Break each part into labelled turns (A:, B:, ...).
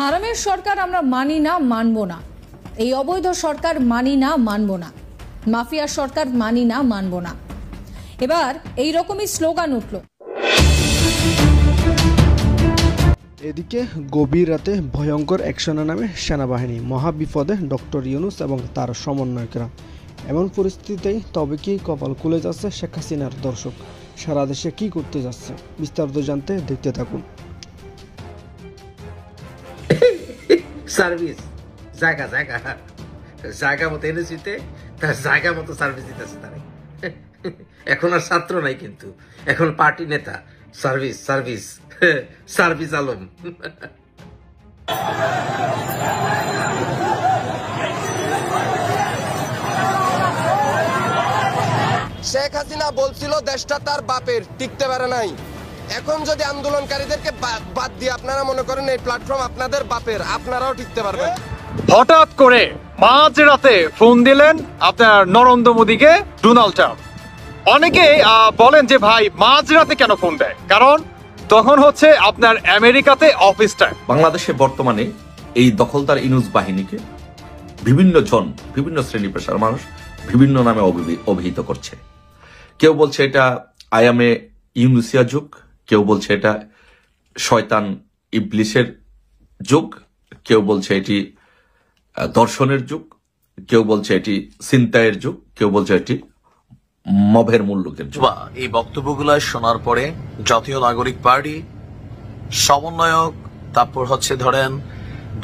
A: হারামের সরকার আমরা মানি না, মানব না। এই অবৈধ সরকার মানি না, মানব না। মাফিয়া সরকার মানি না, মানব না। এবার এই রকমই স্লোগান উঠল।
B: এদিকে গভীর রাতে ভয়ঙ্কর অ্যাকশনে নামে সেনাবাহিনী, মহাবিপদে ডক্টর ইউনূস এবং তার সমন্বয়করা। এমন পরিস্থিতিতেই তবে কি কপাল খুলে যাচ্ছে শেখ হাসিনার? দর্শক, সারা দেশে কি করতে যাচ্ছে বিস্তারিত জানতে দেখতে থাকুন।
C: সার্ভিস জায়গা জায়গা জায়গা মতো এনেছিতে তার জায়গা মতো সার্ভিস দিতেছে তারা। এখন আর ছাত্র নাই, কিন্তু এখন পার্টি নেতা। Service service service Alam.
D: Sheikh Hasina বলছিল দেশটা তার বাপের, টিকতে পারে নাই। এখন যদি আন্দোলনকারীদেরকে বাদ দিয়ে আপনারা মনে করেন এই প্ল্যাটফর্ম আপনাদের বাপের, আপনারাও টিকতে পারবেন।
E: হঠাৎ করে মাঝরাতে ফোন দিলেন আপনার নরেন্দ্র মোদীকে ডোনাল্ড ট্রাম্প। অনেকে বলেন যে ভাই মাঝরাতে কেন ফোন দেয়, কারণ তখন হচ্ছে আপনার আমেরিকাতে অফিস টাইম।
F: বাংলাদেশে বর্তমানে এই দখলদার ইউনূস বাহিনীকে বিভিন্ন জন, বিভিন্ন শ্রেণী পেশার মানুষ বিভিন্ন নামে অভিহিত করছে। কেউ বলছে এটা আয়ামে ইউনুসিয়া যুগ, কেউ বলছে এটা শয়তান ইবলিসের যুগ, কেউ বলছে এটি দর্শনের যুগ, কেউ বলছে এটি ছিনতাইয়ের যুগ, কেউ বলছে এটি মবের মূল্যকের যুগ।
G: এই বক্তব্যগুলো শোনার পরে জাতীয় নাগরিক পার্টি সমন্বয়ক, তারপর হচ্ছে ধরেন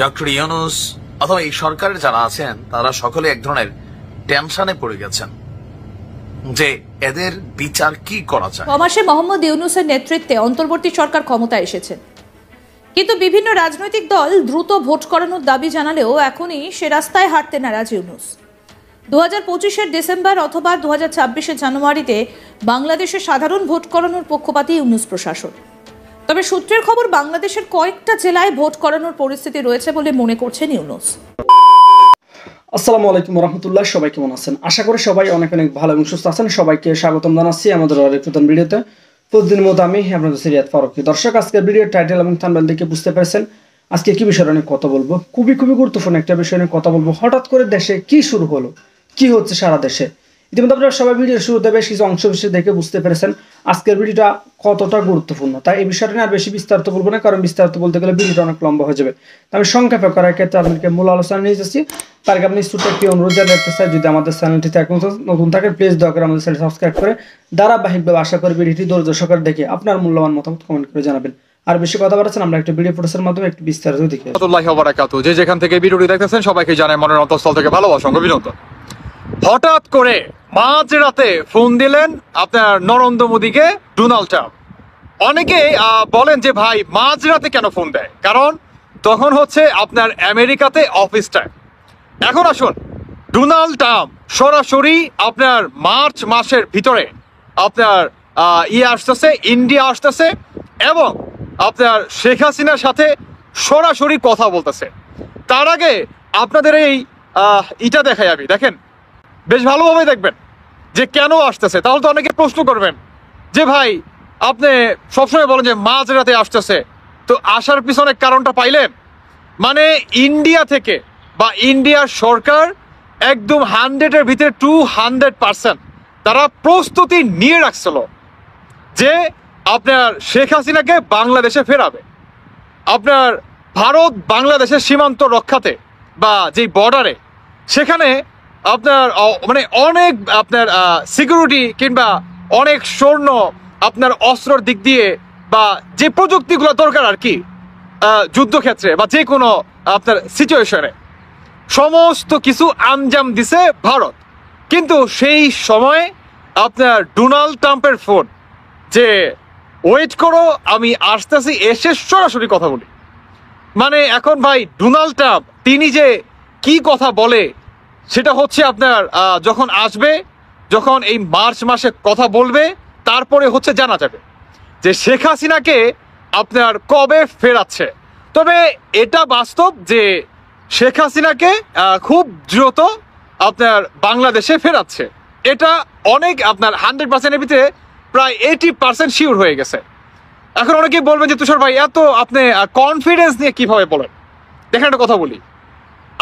G: ডক্টর ইউনূস অথবা এই সরকারের যারা আছেন তারা সকলে এক ধরনের টেনশনে পড়ে গেছেন যে এদের বিচার কি করা যায়।
A: মাসে মোহাম্মদ ইউনূসের নেতৃত্বে অন্তর্বর্তী সরকার ক্ষমতায় এসেছে, কিন্তু বিভিন্ন রাজনৈতিক দল দ্রুত ভোট করানোর দাবি জানালেও এখনই সে রাস্তায় হাঁটতে নারাজ ইউনূস। 2025-এর ডিসেম্বর অথবা 2026-এর জানুয়ারিতে বাংলাদেশে সাধারণ ভোট করানোর পক্ষপাতী ইউনূস প্রশাসন। তবে সূত্রের খবর বাংলাদেশের কয়েকটা জেলায় ভোট করানোর পরিস্থিতি রয়েছে বলে মনে করছেন ইউনূস।
B: আসসালামু আলাইকুম রহমতুল্লাহ, সবাই কেমন আছেন? আশা করি সবাই অনেক অনেক ভালো এবং সুস্থ আছেন। সবাইকে স্বাগতম জানাচ্ছি আমাদের আরেক নতুন ভিডিওতে। প্রতিদিনের মতো আমি আপনাদের সিরিয়াত ফারুকী। দর্শক, আজকের ভিডিওর টাইটেল এবং থাম্বনেল দেখে বুঝতে পেরেছেন আজকে কি বিষয় নিয়ে কথা বলবো। খুবই গুরুত্বপূর্ণ একটা বিষয় নিয়ে কথা বলবো। হঠাৎ করে দেশে কি শুরু হলো, কি হচ্ছে সারা দেশে। ইতিমধ্যে আপনারা সবাই ভিডিওর শুরুতে বেশ কিছু অংশ বিশেষ দেখে বুঝতে পেরেছেন আজকের ভিডিওটা কতটা গুরুত্বপূর্ণ। তাই এই বিষয়টা নিয়ে আর বেশি বিস্তারিত বলবো না, কারণ বিস্তারিত বলতে গেলে ভিডিওটা অনেক লম্বা হয়ে যাবে। আমি সংক্ষেপে করার ক্ষেত্রে আপনাদেরকে মূল আলোচনা নিয়ে যাচ্ছি। তার আগে আপনি ছোট্ট একটি অনুরোধ জানাতে চাই, যদি আমাদের চ্যানেলটিতে এখন নতুন থাকে প্লিজ দয়া করে আমাদের চ্যানেল সাবস্ক্রাইব করে ধারাবাহিকভাবে আশা করি ভিডিওটি ধৈর্য সহকারে দেখে আপনার মূল্যবান মতামত কমেন্ট করে জানাবেন। আর বেশি কথা বলাচ্ছেন আমরা একটা ভিডিও ফুটেজের মাধ্যমে একটু বিস্তারিত দেখি।
E: যে যেখান থেকে ভিডিওটি দেখতেছেন সবাইকে জানাই মনের অন্তঃস্থল থেকে ভালোবাসা ও অভিনন্দন। হঠাৎ করে মাঝরাতে ফোন দিলেন আপনার নরেন্দ্র মোদীকে ডোনাল্ড ট্রাম্প। অনেকে বলেন যে ভাই মাঝরাতে কেন ফোন দেয়, কারণ তখন হচ্ছে আপনার আমেরিকাতে অফিস টাইম। এখন আসুন, ডোনাল্ড ট্রাম্প সরাসরি আপনার মার্চ মাসের ভিতরে আপনার আসতেছে, ইন্ডিয়া আসতেছে এবং আপনার শেখ হাসিনার সাথে সরাসরি কথা বলতেছে। তার আগে আপনাদের এই ইটা দেখাই আমি, দেখেন বেশ ভালোভাবে দেখবেন যে কেন আসতেছে। তাহলে তো অনেকে প্রশ্ন করবেন যে ভাই আপনি সবসময় বলেন যে মাঝরাতে আসতেছে, তো আসার পিছনে কারণটা পাইলেন? মানে ইন্ডিয়া থেকে বা ইন্ডিয়ার সরকার একদম 100-এর ভিতরে 200% তারা প্রস্তুতি নিয়ে রাখছিল যে আপনার শেখ হাসিনাকে বাংলাদেশে ফেরাবে। আপনার ভারত বাংলাদেশের সীমান্ত রক্ষাতে বা যেই বর্ডারে, সেখানে আপনার মানে অনেক আপনার সিকিউরিটি কিংবা অনেক সৈন্য আপনার অস্ত্রের দিক দিয়ে বা যে প্রযুক্তিগুলো দরকার আর কি যুদ্ধক্ষেত্রে বা যে কোনো আপনার সিচুয়েশনে সমস্ত কিছু আঞ্জাম দিছে ভারত। কিন্তু সেই সময় আপনার ডোনাল্ড ট্রাম্পের ফোন যে ওয়েট করো আমি আসতেছি, এসে সরাসরি কথা বলি। মানে এখন ভাই ডোনাল্ড ট্রাম্প তিনি যে কি কথা বলে সেটা হচ্ছে আপনার যখন আসবে, যখন এই মার্চ মাসে কথা বলবে, তারপরে হচ্ছে জানা যাবে যে শেখ হাসিনাকে আপনার কবে ফেরাচ্ছে। তবে এটা বাস্তব যে শেখ হাসিনাকে খুব দ্রুত আপনার বাংলাদেশে ফেরাচ্ছে। এটা অনেক আপনার 100%-এর ভিতরে প্রায় 80% শিওর হয়ে গেছে। এখন অনেকেই বলবেন যে তুষার ভাই এত আপনি কনফিডেন্স নিয়ে কিভাবে বলেন? দেখেন একটা কথা বলি,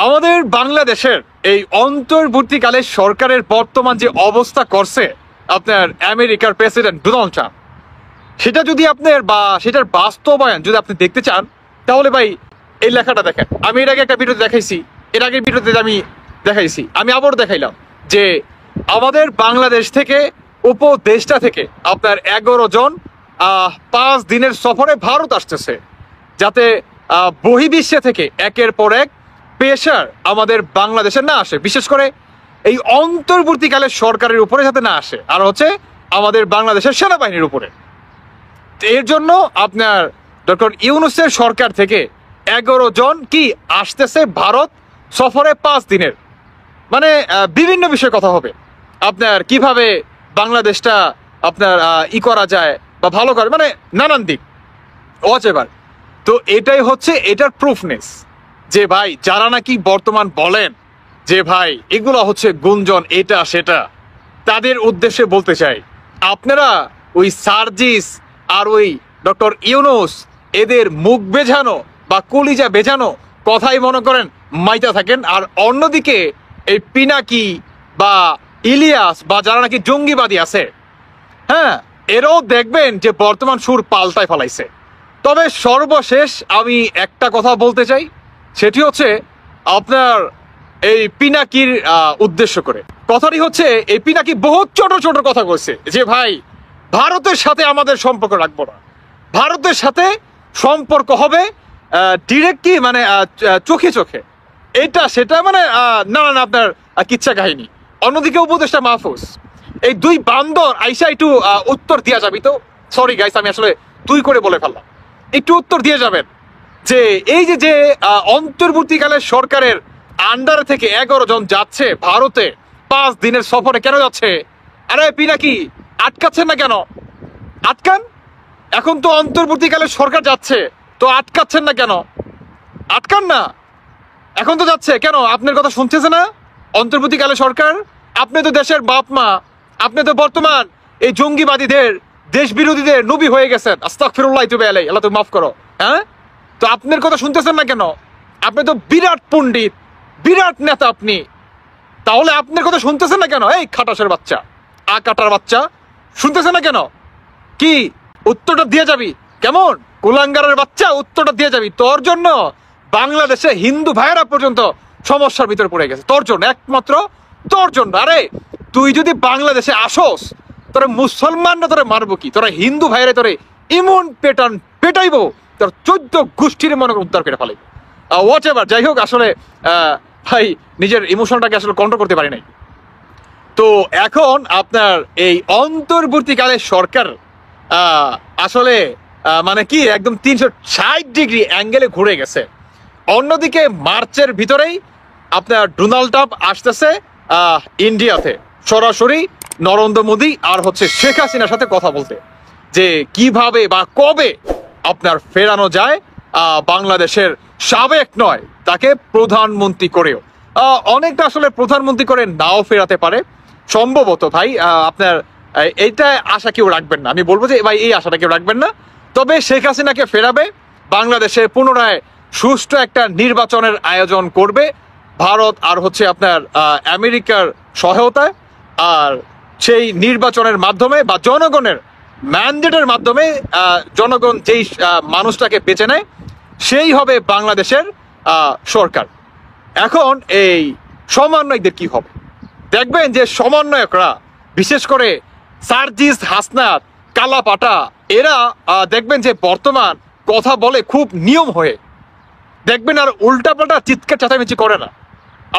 E: আমাদের বাংলাদেশের এই অন্তর্বর্তীকালে সরকারের বর্তমান যে অবস্থা করছে আপনার আমেরিকার প্রেসিডেন্ট ডোনাল্ড ট্রাম্প, সেটা যদি আপনার বা সেটার বাস্তবায়ন যদি আপনি দেখতে চান, তাহলে ভাই এই লেখাটা দেখেন। আমি এর আগে একটা ভিডিওতে দেখাইছি, এর আগের ভিডিওতে আমি দেখাইছি, আমি আবারও দেখাইলাম যে আমাদের বাংলাদেশ থেকে উপদেষ্টা থেকে আপনার 11 জন 5 দিনের সফরে ভারত আসতেছে, যাতে বহির্বিশ্বে থেকে একের পর এক প্রেশার আমাদের বাংলাদেশে না আসে, বিশেষ করে এই অন্তর্বর্তীকালে সরকারের উপরে যাতে না আসে, আর হচ্ছে আমাদের বাংলাদেশের সেনাবাহিনীর উপরে। এর জন্য আপনার ডক্টর ইউনূসের সরকার থেকে 11 জন কি আসতেছে ভারত সফরে 5 দিনের, মানে বিভিন্ন বিষয়ে কথা হবে, আপনার কিভাবে বাংলাদেশটা আপনার করা যায় বা ভালো করে, মানে নানান দিক এবার। তো এটাই হচ্ছে এটার প্রুফনেস যে ভাই যারা নাকি বর্তমান বলেন যে ভাই এগুলো হচ্ছে গুঞ্জন এটা সেটা, তাদের উদ্দেশ্যে বলতে চাই, আপনারা ওই সার্জিস আর ওই ডক্টর ইউনূস এদের মুখ বেঝানো বা কলিজা বেঝানো কথাই মনে করেন মাইতা থাকেন, আর অন্যদিকে এই পিনাকি বা ইলিয়াস বা যারা নাকি জঙ্গিবাদী আছে, হ্যাঁ, এরাও দেখবেন যে বর্তমান সুর পাল্টায় ফেলাইছে। তবে সর্বশেষ আমি একটা কথা বলতে চাই, সেটি হচ্ছে আপনার এই পিনাকির উদ্দেশ্য করে কথাটি হচ্ছে, এই পিনাকি বহুত ছোট ছোট কথা বলছে যে ভাই ভারতের সাথে আমাদের সম্পর্ক রাখবো না, ভারতের সাথে সম্পর্ক হবে ডিরেক্টলি, মানে চোখে চোখে, এটা সেটা, মানে না না আপনার কিচ্ছা কাহিনী। অন্যদিকে উপদেষ্টা মাহফুজ, এই দুই বান্দর আইসা একটু উত্তর দিয়া যাবি তো, সরি গাইস আমি আসলে তুই করে বলে ফেললাম, একটু উত্তর দিয়ে যাবেন যে এই যে অন্তর্বর্তীকালে সরকারের আন্ডারে থেকে 11 জন যাচ্ছে ভারতে 5 দিনের সফরে, কেন যাচ্ছে? আরে পিনাকি আটকাচ্ছেন না কেন? আটকান, এখন তো অন্তর্বর্তীকালে সরকার যাচ্ছে, তো আটকাচ্ছেন না কেন? আটকান না, এখন তো যাচ্ছে, কেন আপনার কথা শুনতেছে না অন্তর্বর্তীকালে সরকার? আপনি তো দেশের বাপ মা, আপনি তো বর্তমান এই জঙ্গিবাদীদের দেশ বিরোধীদের নবী হয়ে গেছেন, আস্তাগফিরুল্লাহ তুবে আলাই, আল্লাহ তুমি মাফ করো, হ্যাঁ? তো আপনার কথা শুনতেছেন না কেন? আপনি তো বিরাট পণ্ডিত, বিরাট নেতা আপনি, তাহলে আপনার কথা শুনতেছেন না কেন? এই খাটাসের বাচ্চা, কাটার বাচ্চা, শুনতেছেন না কেন? কি উত্তরটা দিয়ে যাবি? কেমন কুলাঙ্গারের বাচ্চা, উত্তরটা দিয়ে যাবি? তোর জন্য বাংলাদেশে হিন্দু ভাইয়েরা পর্যন্ত সমস্যার ভিতরে পড়ে গেছে, তোর জন্য, একমাত্র তোর জন্য। আরে তুই যদি বাংলাদেশে আসোস, তোরা মুসলমানরা তোরা মারবো কি? তোরা হিন্দু ভাইয়েরা তোরে ইমন পেটাইবো, তোর 14 গোষ্ঠীর মনে উদ্ধার করে ফেলাইবো। হোয়াট এভার, যাই হোক, আসলে ভাই নিজের ইমোশনটাকে আসলে কন্ট্রোল করতে পারি নাই। তো এখন আপনার এই অন্তর্বর্তীকালে সরকার আসলে মানে কি একদম 360 ডিগ্রি অ্যাঙ্গেলে ঘুরে গেছে। অন্যদিকে মার্চের ভিতরেই আপনার ডোনাল্ড ট্রাম্প আসতেছে ইন্ডিয়াতে সরাসরি নরেন্দ্র মোদী আর হচ্ছে শেখ হাসিনার সাথে কথা বলতে, যে কিভাবে বা কবে আপনার ফেরানো যায় বাংলাদেশের সাবেক নয় তাকে প্রধানমন্ত্রী করেও। অনেকটা আসলে প্রধানমন্ত্রী করে নাও ফেরাতে পারে সম্ভবত ভাই, আপনার এইটা আশা কেউ রাখবেন না। আমি বলবো যে ভাই এই আশাটা কেউ রাখবেন না, তবে শেখ হাসিনাকে ফেরাবে, বাংলাদেশে পুনরায় সুষ্ঠু একটা নির্বাচনের আয়োজন করবে ভারত আর হচ্ছে আপনার আমেরিকার সহায়তায়, আর সেই নির্বাচনের মাধ্যমে বা জনগণের ম্যান্ডেটের মাধ্যমে জনগণ যেই মানুষটাকে বেছে নেয় সেই হবে বাংলাদেশের সরকার। এখন এই সমন্বয়কদের কি হবে? দেখবেন যে সমন্বয়করা, বিশেষ করে সার্জিস, হাসনাত, কালাপাটা, এরা দেখবেন যে বর্তমান কথা বলে খুব নিয়ম হয়ে, দেখবেন আর উল্টাপাল্টা চিৎকার চেঁচামেচি করে না।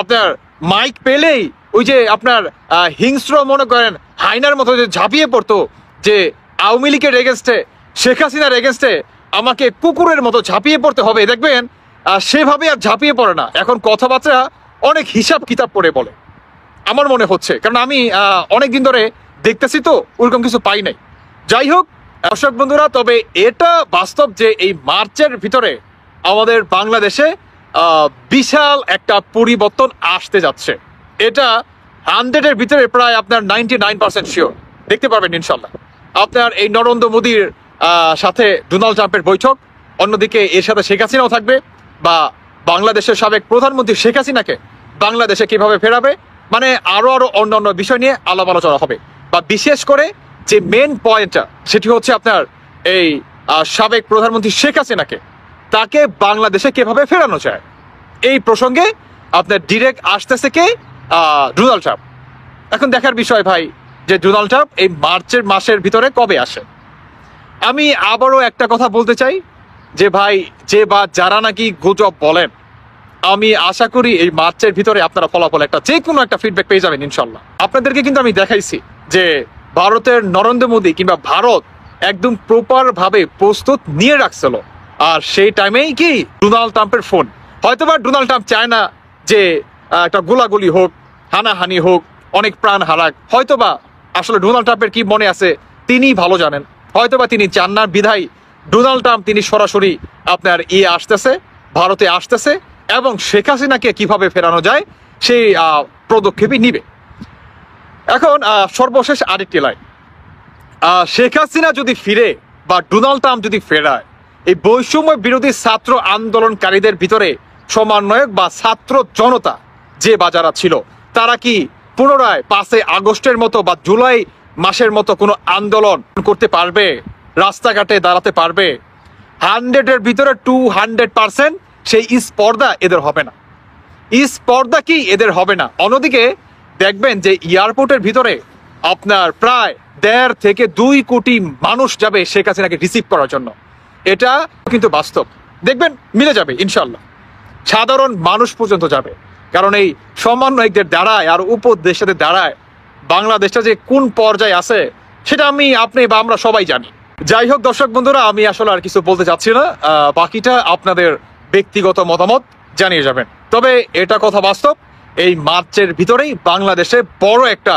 E: আপনার মাইক পেলেই ওই যে আপনার হিংস্র মনে করেন হাইনার মতো যে ঝাঁপিয়ে পড়তো, যে আওয়ামী লীগের এগেনস্টে, শেখ হাসিনার এগেনস্টে আমাকে কুকুরের মতো ঝাঁপিয়ে পড়তে হবে, দেখবেন সেভাবে আর ঝাঁপিয়ে পড়ে না। এখন কথাবার্তা অনেক হিসাব কিতাব করে বলে আমার মনে হচ্ছে, কারণ আমি অনেকদিন ধরে দেখতেছি তো ওরকম কিছু পাই নাই। যাই হোক দর্শক বন্ধুরা, তবে এটা বাস্তব যে এই মার্চের ভিতরে আমাদের বাংলাদেশে বিশাল একটা পরিবর্তন আসতে যাচ্ছে। এটা 100-এর ভিতরে প্রায় আপনার 99% শিওর দেখতে পারবেন ইনশাল্লাহ। আপনার এই নরেন্দ্র মোদীর সাথে ডোনাল্ড ট্রাম্পের বৈঠক, অন্যদিকে এর সাথে শেখ হাসিনাও থাকবে, বা বাংলাদেশের সাবেক প্রধানমন্ত্রী শেখ হাসিনাকে বাংলাদেশে কিভাবে ফেরাবে, মানে আরো অন্যান্য বিষয় নিয়ে আলাপ আলোচনা হবে। বা বিশেষ করে যে মেন পয়েন্টটা সেটি হচ্ছে আপনার এই সাবেক প্রধানমন্ত্রী শেখ হাসিনাকে তাকে বাংলাদেশে কিভাবে ফেরানো যায়। এই প্রসঙ্গে আপনার ডিরেক্ট আসতেছে কে? Donald Trump. এখন দেখার বিষয় ভাই যে ডোনাল্ড ট্রাম্প এই মার্চের মাসের ভিতরে কবে আসে। আমি আবারও একটা কথা বলতে চাই যে ভাই যে বা যারা নাকি গুজব বলেন, আমি আশা করি এই মার্চের ভিতরে আপনারা ফলাফল একটা যে কোনো একটা ফিডব্যাক পেয়ে যাবেন ইনশাল্লাহ। আপনাদেরকে কিন্তু আমি দেখাইছি যে ভারতের নরেন্দ্র মোদী কিংবা ভারত একদম প্রপার ভাবে প্রস্তুত নিয়ে রাখছিল। আর সেই টাইমেই কি ডোনাল্ড ট্রাম্পের ফোন, হয়তোবা ডোনাল্ড ট্রাম্প চায় না যে একটা গোলাগুলি হোক, হানাহানি হোক, অনেক প্রাণ হারাক। হয়তোবা আসলে ডোনাল্ড ট্রাম্পের কি মনে আছে তিনি ভালো জানেন। হয়তোবা তিনি চান না বিধায় ডোনাল্ড ট্রাম্প তিনি সরাসরি আপনার আসতেছে, ভারতে আসতেছে এবং শেখ হাসিনাকে কিভাবে ফেরানো যায় সেই পদক্ষেপই নিবে। এখন সর্বশেষ আরেকটি লাইন, শেখ হাসিনা যদি ফিরে বা ডোনাল্ড ট্রাম্প যদি ফেরায়, এই বৈষম্য বিরোধী ছাত্র আন্দোলনকারীদের ভিতরে সমন্বয়ক বা ছাত্র জনতা যে বাজারা ছিল তারা কি পুনরায় 5 আগস্টের মতো বা জুলাই মাসের মতো কোনো আন্দোলন করতে পারবে, রাস্তাঘাটে দাঁড়াতে পারবে? 100-এর ভিতরে 200% সেই স্পর্ধা এদের হবে না। স্পর্ধা কি এদের হবে না। অন্যদিকে দেখবেন যে এয়ারপোর্টের ভিতরে আপনার প্রায় 1.5 থেকে 2 কোটি মানুষ যাবে শেখ হাসিনাকে রিসিভ করার জন্য। এটা কিন্তু বাস্তব, দেখবেন মিলে যাবে ইনশাল্লাহ। সাধারণ মানুষ পর্যন্ত যাবে, কারণ এই সমন্বয়কদের দ্বারায় আর উপদেষ্টাদের দ্বারায় বাংলাদেশটা যে কোন পর্যায়ে আছে সেটা আপনি বা আমরা সবাই জানি। যাই হোক দর্শক বন্ধুরা, আমি আসলে আর কিছু বলতে চাচ্ছি না, বাকিটা আপনাদের ব্যক্তিগত মতামত জানিয়ে যাবেন। তবে এটা কথা বাস্তব, এই মার্চের ভিতরেই বাংলাদেশে বড় একটা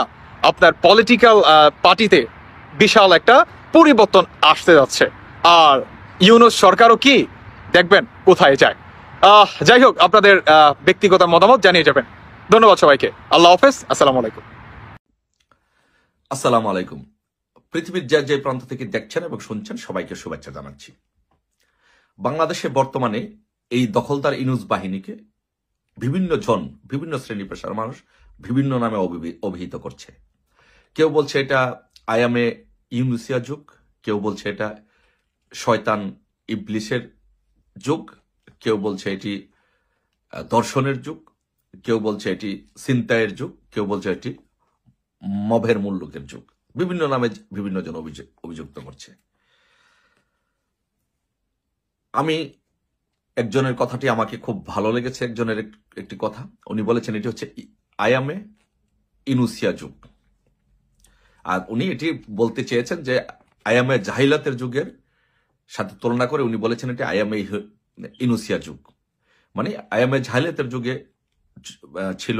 E: আপনার পলিটিক্যাল পার্টিতে বিশাল একটা পরিবর্তন আসতে যাচ্ছে। আর ইউনূস সরকারও কি দেখবেন কোথায় যায়। যাই হোক, আপনাদের ব্যক্তিগত মতামত জানিয়ে যাবেন। ধন্যবাদ সবাইকে। আল্লাহ হাফেজ। আসসালামু আলাইকুম।
F: আসসালামু আলাইকুম। পৃথিবীর যে প্রান্ত থেকে দেখছেন এবং শুনছেন সবাইকে শুভেচ্ছা জানাচ্ছি। বাংলাদেশে বর্তমানে এই দখলদার ইউনূস বাহিনীকে বিভিন্ন জন, বিভিন্ন শ্রেণী পেশার মানুষ বিভিন্ন নামে অভিহিত করছে। কেউ বলছে এটা আয়ামে ইউনুসিয়া যুগ, কেউ বলছে এটা শয়তান ইবলিসের যুগ, কেউ বলছে এটি দর্শনের যুগ, কেউ বলছে এটি ছিনতাইয়ের যুগ, কেউ বলছে এটি মবের মুল্লুকের যুগ। বিভিন্ন নামে বিভিন্ন জন অভিযুক্ত করছে। আমি একজনের কথাটি আমাকে খুব ভালো লেগেছে। একজনের একটি কথা উনি বলেছেন এটি হচ্ছে আয়ামে ইনুসিয়া যুগ। আর উনি এটি বলতে চেয়েছেন যে আয়ামে জাহিলাতের যুগের সাথে তুলনা করে উনি বলেছেন এটি আয়ামে ইনুসিয়া যুগ। মানে আয়ামে জাহিলাতের যুগে ছিল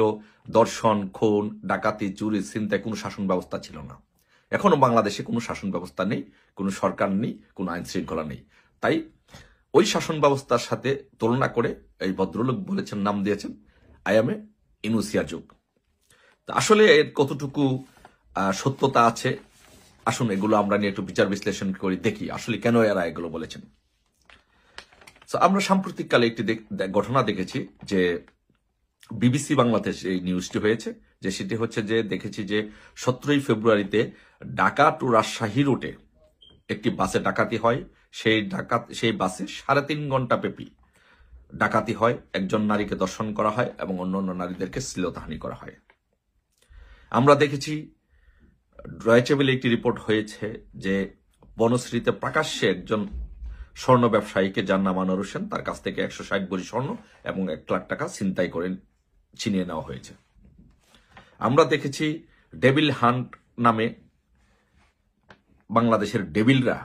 F: দর্শন, খুন, ডাকাতি, চুরি, ছিনতাই, কোনো শাসন ব্যবস্থা ছিল না। এখনো বাংলাদেশে কোনো শাসন ব্যবস্থা নেই, কোনো সরকার নেই, কোনো আইন শৃঙ্খলা নেই। তাই ওই শাসন ব্যবস্থার সাথে তুলনা করে এই ভদ্রলোক বলেছেন, নাম দিয়েছেন আয়ামে ইনুসিয়া যুগ। আসলে এর কতটুকু সত্যতা আছে, আসুন এগুলো আমরা নিয়ে একটু বিচার বিশ্লেষণ করি, দেখি আসলে কেন এরা এগুলো বলেছেন। আমরা সাম্প্রতিককালে একটি ঘটনা দেখেছি যে বিবিসি বাংলাদেশ এই নিউজটি হয়েছে, যে সেটি হচ্ছে যে দেখেছি যে 17ই ফেব্রুয়ারিতে ঢাকা টু রাজশাহী রুটে একটি বাসে ডাকাতি হয়। সেই বাসে 3.5 ঘন্টা ব্যাপী ডাকাতি হয়, একজন নারীকে ধর্ষণ করা হয় এবং অন্যান্য নারীদেরকে শ্লীলতাহানি করা হয়। আমরা দেখেছি ডয়েচে ভেলে একটি রিপোর্ট হয়েছে যে বনশ্রীতে প্রকাশ্যে একজন স্বর্ণ ব্যবসায়ীকে, যার নাম আনোয়ার হোসেন, তার কাছ থেকে 160 ভরি স্বর্ণ এবং 1 লাখ টাকা ছিনতাই করে ছিনিয়ে নেওয়া হয়েছে। আমরা দেখেছি ডেভিল হান্ট নামে বাংলাদেশের ডেভিলরা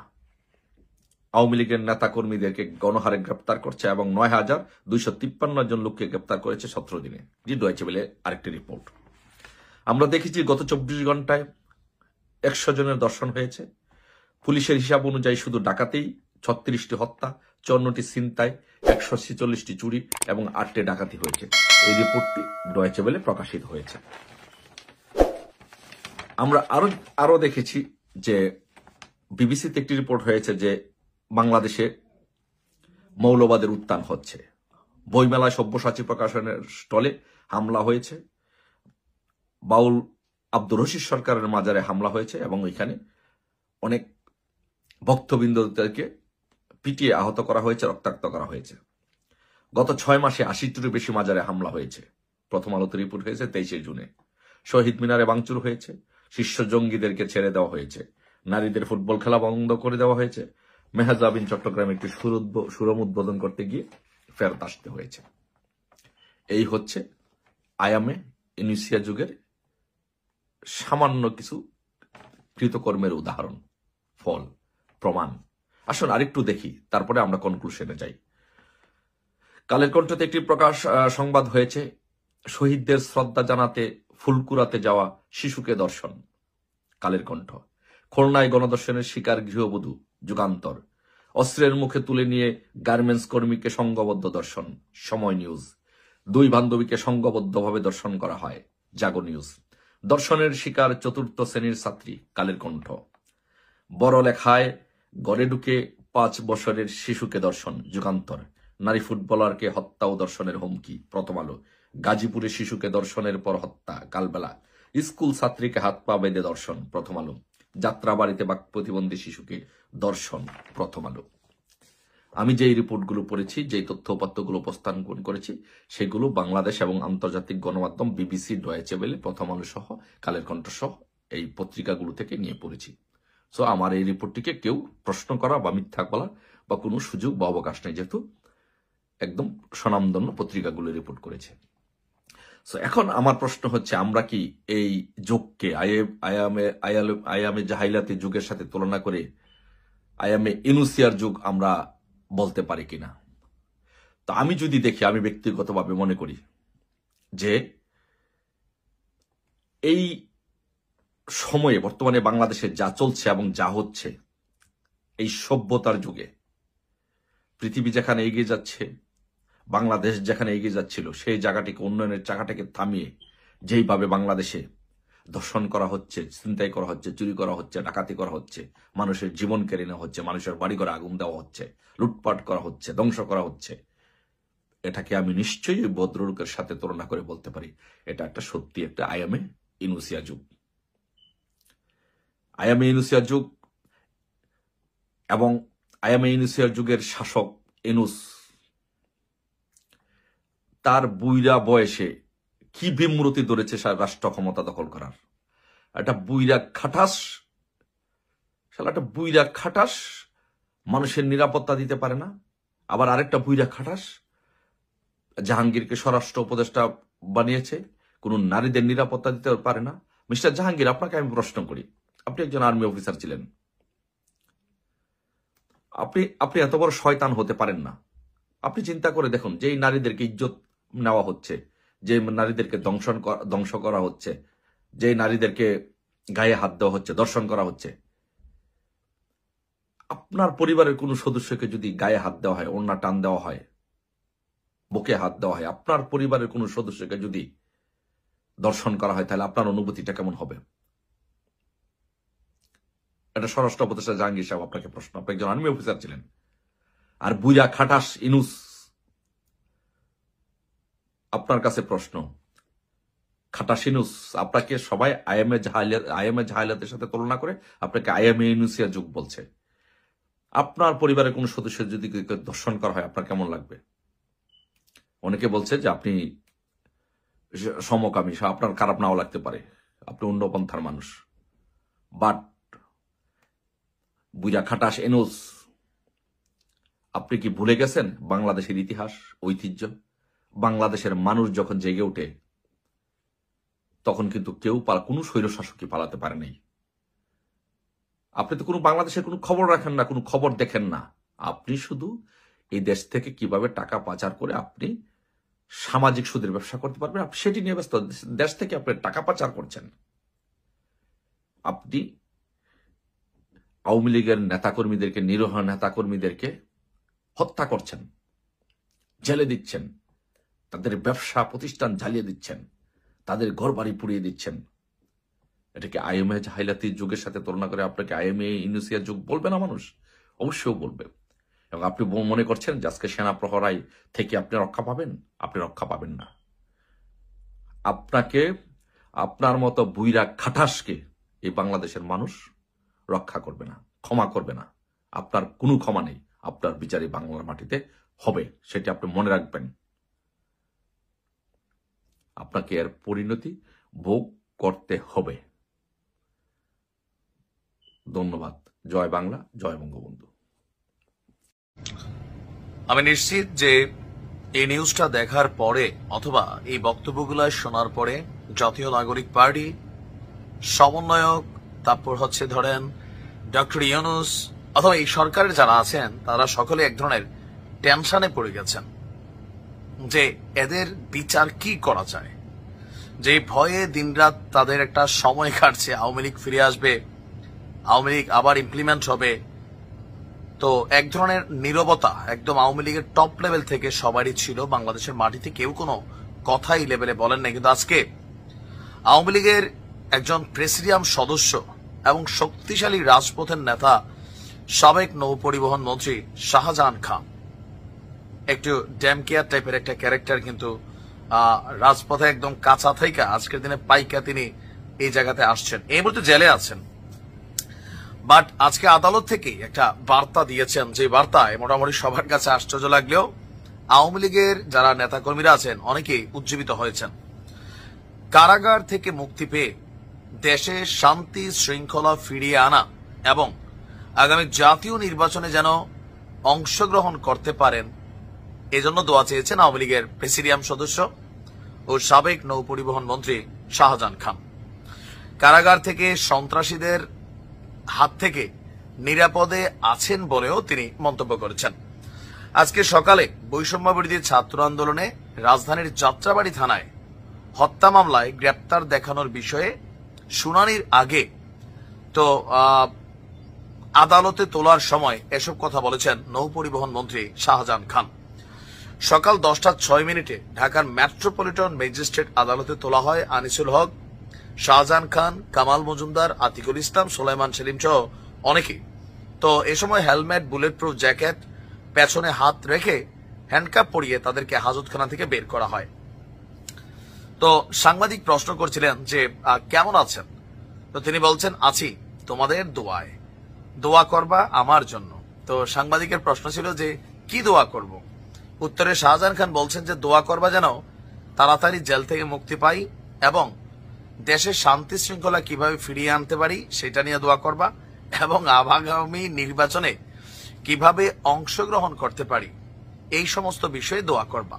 F: আওয়ামী লীগের নেতা কর্মীদেরকে গণহারে গ্রেপ্তার করছে এবং 9,253 জন লোককে গ্রেপ্তার করেছে 17 দিনে। জি ডয়েচে ভেলে আরেকটি রিপোর্ট। আমরা দেখেছি গত 24 ঘন্টায় 100 জনের ধর্ষণ হয়েছে। পুলিশের হিসাব অনুযায়ী শুধু ডাকাতেই 36টি হত্যা, 54টি ছিনতাই, 146টি চুরি এবং 8টি ডাকাতি হয়েছে। এই রিপোর্টটি ডয়েচে ভেলে প্রকাশিত হয়েছে। আমরা আরো দেখেছি যে বিবিসিতে একটি রিপোর্ট হয়েছে যে বাংলাদেশে মৌলবাদের উত্থান হচ্ছে। বইমেলায় সব্যসাচী প্রকাশনের স্টলে হামলা হয়েছে, বাউল আব্দুর রশিদ সরকারের মাজারে হামলা হয়েছে এবং ওইখানে অনেক ভক্তবৃন্দদেরকে পিটিয়ে আহত করা হয়েছে, রক্তাক্ত করা হয়েছে। গত 6 মাসে 80টিরও বেশি মাজারে হামলা হয়েছে। প্রথম আলোতে রিপোর্ট হয়েছে 23 জুনে। শহীদ মিনারে ভাঙচুর হয়েছে, শীর্ষ জঙ্গিদেরকে ছেড়ে দেওয়া হয়েছে, নারীদের ফুটবল খেলা বন্ধ করে দেওয়া হয়েছে, মেহজাবিন চট্টগ্রামে একটি সুরম উদ্বোধন করতে গিয়ে ফেরত আসতে হয়েছে। এই হচ্ছে আয়ামে ইউনুসিয়া যুগের সামান্য কিছু কৃতকর্মের উদাহরণ, ফল, প্রমাণ। আসুন আরেকটু দেখি, তারপরে আমরা কনক্লুশনে যাই। কালের কণ্ঠতে একটি সংবাদ হয়েছে, শহীদদের শ্রদ্ধা জানাতে ফুলকুরাতে যাওয়া শিশুকে দর্শন। কালের কণ্ঠ। খুলনায় গণধর্ষণের শিকার গৃহবধূ, যুগান্তর। অস্ত্রের মুখে তুলে নিয়ে গার্মেন্টস কর্মীকে সংঘবদ্ধ দর্শন, সময় নিউজ। 2 বান্ধবীকে সংঘবদ্ধভাবে দর্শন করা হয়, জাগো নিউজ। দর্শনের শিকার 4th শ্রেণীর ছাত্রী, কালের কণ্ঠ। বড় লেখায় গড়ে ঢুকে 5 বছরের শিশুকে দর্শন, যুগান্তর। নারী ফুটবলারকে হত্যা ও দর্শনের হুমকি, প্রথম আলো। গাজীপুরে শিশুকে দর্শনের পর হত্যা, কালবেলা। স্কুল ছাত্রীকে হাত পা বেঁধে দর্শন, প্রথম আলো। যাত্রাবাড়িতে বাক প্রতিবন্ধী শিশুকে দর্শন, প্রথম আলো। আমি যেই রিপোর্টগুলো পড়েছি, যেই তথ্য উপাত্তগুলো উপস্থাপন করেছি, সেগুলো বাংলাদেশ এবং আন্তর্জাতিক গণমাধ্যম বিবিসি, ডয়েচে ওয়েলে, প্রথম আলো সহ কালের কণ্ঠ সহ এই পত্রিকাগুলো থেকে নিয়ে পড়েছি। সো আমার এই রিপোর্টটিকে কেউ প্রশ্ন করা বা মিথ্যা বলা বা কোনো সুযোগ বা অবকাশ নেই, যেহেতু একদম স্বনামধন্য পত্রিকাগুলো রিপোর্ট করেছে। সো এখন আমার প্রশ্ন হচ্ছে, আমরা কি এই যুগকে আয়ামে জাহিলাতি যুগের সাথে তুলনা করে আয়ামে ইউনুসিয়ার যুগ আমরা বলতে পারি কিনা? তো আমি যদি দেখি, আমি ব্যক্তিগতভাবে মনে করি যে এই সময়ে বর্তমানে বাংলাদেশে যা চলছে এবং যা হচ্ছে, এই সভ্যতার যুগে পৃথিবী যেখানে এগিয়ে যাচ্ছে, বাংলাদেশ যেখানে এগিয়ে যাচ্ছিল, সেই জায়গাটিকে, উন্নয়নের জায়গাটাকে থামিয়ে যেইভাবে বাংলাদেশে ধর্ষণ করা হচ্ছে, ছিনতাই করা হচ্ছে, চুরি করা হচ্ছে, ডাকাতি করা হচ্ছে, মানুষের জীবন কেড়ে নেওয়া হচ্ছে, মানুষের বাড়িঘরে আগুন দেওয়া হচ্ছে, লুটপাট করা হচ্ছে, ধ্বংস করা হচ্ছে, এটাকে আমি নিশ্চয়ই ওই ভদ্রলোকের সাথে তুলনা করে বলতে পারি এটা একটা সত্যি একটা আয়ামে ইউনুসিয়া যুগ। আয়ামে ইউনুসিয়া যুগ এবং আয়ামে ইউনুসিয়া যুগের শাসক ইউনুস তার বুইরা বয়সে কি বিমূর্তি ধরেছে রাষ্ট্র ক্ষমতা দখল করার। একটা বুইরা খাটাস মানুষের নিরাপত্তা দিতে পারে না, আবার আরেকটা বুইরা খাটাস জাহাঙ্গীরকে স্বরাষ্ট্র উপদেষ্টা বানিয়েছে, কোন নারীদের নিরাপত্তা দিতে পারে না। মিস্টার জাহাঙ্গীর, আপনাকে আমি প্রশ্ন করি, আপনি একজন আর্মি অফিসার ছিলেন, আপনি এত বড় শয়তান হতে পারেন না? আপনি চিন্তা করে দেখুন, যেই নারীদেরকে ইজ্জত নেওয়া হচ্ছে, যে নারীদেরকে ধ্বংস করা হচ্ছে, যে নারীদেরকে গায়ে হাত দেওয়া হচ্ছে, দর্শন করা হচ্ছে, আপনার পরিবারের কোন সদস্যকে যদি গায়ে হাত দেওয়া হয়, ওড়না টান দেওয়া হয়, বুকে হাত দেওয়া হয়, আপনার পরিবারের কোন সদস্যকে যদি দর্শন করা হয়, তাহলে আপনার অনুভূতিটা কেমন হবে? এটা স্বরাষ্ট্র উপদেষ্টা জাহাঙ্গীর সাহেব, আপনাকে প্রশ্ন, আপনি একজন আর্মি অফিসার ছিলেন। আর বুইরা খাটাস ইনুস, আপনার কাছে প্রশ্ন, খাটাস ইনুস, আপনাকে সবাই আইএমএ জাহালাতের সাথে তুলনা করে আপনাকে আইএমএ ইউনুসিয়া যুগ বলছে। আপনার পরিবারের কোন সদস্য যদি দর্শন করা হয়, আপনার কেমন লাগবে? অনেকে বলছে যে আপনি সমকামী, আপনার খারাপ নাও লাগতে পারে, আপনি অন্যপন্থার মানুষ, বাট বুইরা খাটাস এনুস, আপনি কি ভুলে গেছেন বাংলাদেশের ইতিহাস, ঐতিহ্য? বাংলাদেশের মানুষ যখন জেগে ওঠে, তখন কিন্তু কেউ কোনো স্বৈরশাসকই পালাতে পারে নাই। আপনি তো কোনো বাংলাদেশের কোনো খবর রাখেন না, কোনো খবর দেখেন না, আপনি শুধু এই দেশ থেকে কিভাবে টাকা পাচার করে আপনি সামাজিক সুদের ব্যবসা করতে পারবেন, আপনি সেটি নিয়ে ব্যস্ত। দেশ থেকে আপনি টাকা পাচার করছেন, আপনি আওয়ামী লীগের নেতাকর্মীদেরকে, নিরীহ নেতাকর্মীদেরকে হত্যা করছেন, জেলে দিচ্ছেন, তাদের ব্যবসা প্রতিষ্ঠান জ্বালিয়ে দিচ্ছেন, তাদের ঘরবাড়ি পুড়িয়ে দিচ্ছেন। এটাকে আইএমএ জাহিলাতি যুগের সাথে তুলনা করে আপনাকে আইএমএ ইউনুসিয়া যুগ বলবে না মানুষ? অবশ্যই বলবে। এবং আপনি মনে করছেন যে আজকে সেনা প্রহরাই থেকে আপনি রক্ষা পাবেন? আপনি রক্ষা পাবেন না। আপনাকে, আপনার মতো বুইরা খাটাসকে এই বাংলাদেশের মানুষ রক্ষা করবে না, ক্ষমা করবে না। আপনার কোনো ক্ষমা নেই। আপনার বিচারই বাংলার মাটিতে হবে, সেটি আপনি মনে রাখবেন। আপনাকে এর পরিণতি ভোগ করতে হবে। ধন্যবাদ। জয় বাংলা, জয় বঙ্গবন্ধু।
G: আমি নিশ্চিত যে এই নিউজটা দেখার পরে অথবা এই বক্তব্যগুলো শোনার পরে জাতীয় নাগরিক পার্টি সমন্বয়ক, তারপর হচ্ছে ধরেন ডক্টর ইউনূস অথবা এই সরকারের যারা আছেন তারা সকলে এক ধরনের টেনশনে পড়ে গেছেন যে এদের বিচার কি করা যায়। যে ভয়ে দিনরাত তাদের একটা সময় কাটছে, আওয়ামী লীগ ফিরে আসবে, আওয়ামী লীগ আবার ইমপ্লিমেন্ট হবে। তো এক ধরনের নীরবতা একদম আওয়ামী লীগের টপ লেভেল থেকে সবারই ছিল। বাংলাদেশের মাটিতে কেউ কোনো কথাই লেভেলে বলেন নাই। কিন্তু আজকে আওয়ামী লীগের একজন প্রেসিডিয়াম সদস্য এবং শক্তিশালী রাজপথের নেতা সাবেক নৌ পরিবহন মন্ত্রী শাহজাহান খান, একটু ড্যামকেয়ার টাইপের একটা ক্যারেক্টার, কিন্তু রাজপথে একদম কাঁচা থেকে আজকের দিনে পাইকা তিনি এই জায়গাতে আসছেন। এই মুহূর্তে জেলে আছেন, বাট আজকে আদালত থেকে একটা বার্তা দিয়েছেন, যে বার্তায় মোটামুটি সবার কাছে আশ্চর্য লাগলেও আওয়ামী লীগের যারা নেতাকর্মীরা আছেন অনেকেই উজ্জীবিত হয়েছেন। কারাগার থেকে মুক্তি পেয়ে দেশে শান্তি শৃঙ্খলা ফিরিয়ে আনা এবং আগামী জাতীয় নির্বাচনে যেন অংশগ্রহণ করতে পারেন এজন্য দোয়া চেয়েছেন আওয়ামী লীগের প্রেসিডিয়াম সদস্য ও সাবেক নৌ পরিবহন মন্ত্রী শাহজাহান খান। কারাগার থেকে সন্ত্রাসীদের হাত থেকে নিরাপদে আছেন বলেও তিনি মন্তব্য করেছেন। আজকে সকালে বৈষম্য বিরোধী ছাত্র আন্দোলনে রাজধানীর যাত্রাবাড়ি থানায় হত্যা মামলায় গ্রেপ্তার দেখানোর বিষয়ে শুনানির আগে তো আদালতে তোলার সময় এসব কথা বলেছেন নৌ পরিবহন মন্ত্রী শাহজাহান খান। সকাল 10:06 ঢাকার মেট্রোপলিটন ম্যাজিস্ট্রেট আদালতে তোলা হয় আনিসুল হক, শাহজাহান খান, কামাল মজুমদার, আতিকুল ইসলাম, সুলাইমান সেলিম সহ অনেকে। তো এ সময় হেলমেট, বুলেট প্রুফ জ্যাকেট, পেছনে হাত রেখে হ্যান্ডকাপ পরিয়ে তাদেরকে হাজতখানা থেকে বের করা হয়। তো সাংবাদিক প্রশ্ন করছিলেন যে কেমন আছেন? তো তিনি বলছেন, আছি তোমাদের দোয়ায়, দোয়া করবা আমার জন্য। তো সাংবাদিকের প্রশ্ন ছিল যে কি দোয়া করব? উত্তরে শাহজাহান খান বলছেন যে দোয়া করবা যেন তাড়াতাড়ি জেল থেকে মুক্তি পাই এবং দেশের শান্তি শৃঙ্খলা কিভাবে ফিরিয়ে আনতে পারি সেটা নিয়ে দোয়া করবা এবং আগামী নির্বাচনে কিভাবে অংশগ্রহণ করতে পারি এই সমস্ত বিষয়ে দোয়া করবা।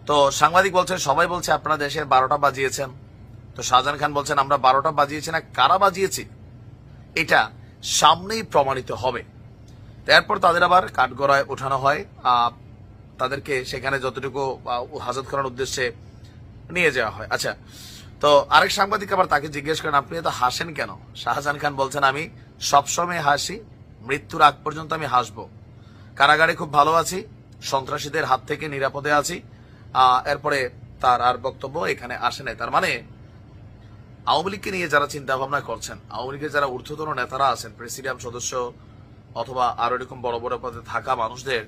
G: তো সাংবাদিক বলছেন, সবাই বলছে আপনারা দেশের 12টা বাজিয়েছেন। তো শাহজাহান খান বলছেন, আমরা 12টা বাজিয়েছি না, কারা বাজিয়েছি এটা সামনেই প্রমাণিত হবে। এরপর তাদের আবার কাঠগড়ায় ওঠানো হয়, তাদেরকে সেখানে যতটুকু হাজতখানার উদ্দেশ্যে নিয়ে যাওয়া হয়। আচ্ছা, তো আরেক সাংবাদিক আবার তাকে জিজ্ঞেস করেন, আপনি এত হাসেন কেন? শাহজাহান খান বলছেন, আমি সবসময় হাসি, মৃত্যুর আগ পর্যন্ত আমি হাসবো। কারাগারে খুব ভালো আছি, সন্ত্রাসীদের হাত থেকে নিরাপদে আছি। এরপরে তার আর বক্তব্য এখানে আসে নাই। তার মানে আওয়ামী লীগকে নিয়ে যারা চিন্তা ভাবনা করছেন, আওয়ামী লীগের যারা ঊর্ধ্বতন নেতারা আছেন, প্রেসিডিয়াম সদস্য অথবা আরো এরকম বড় বড় পদে থাকা মানুষদের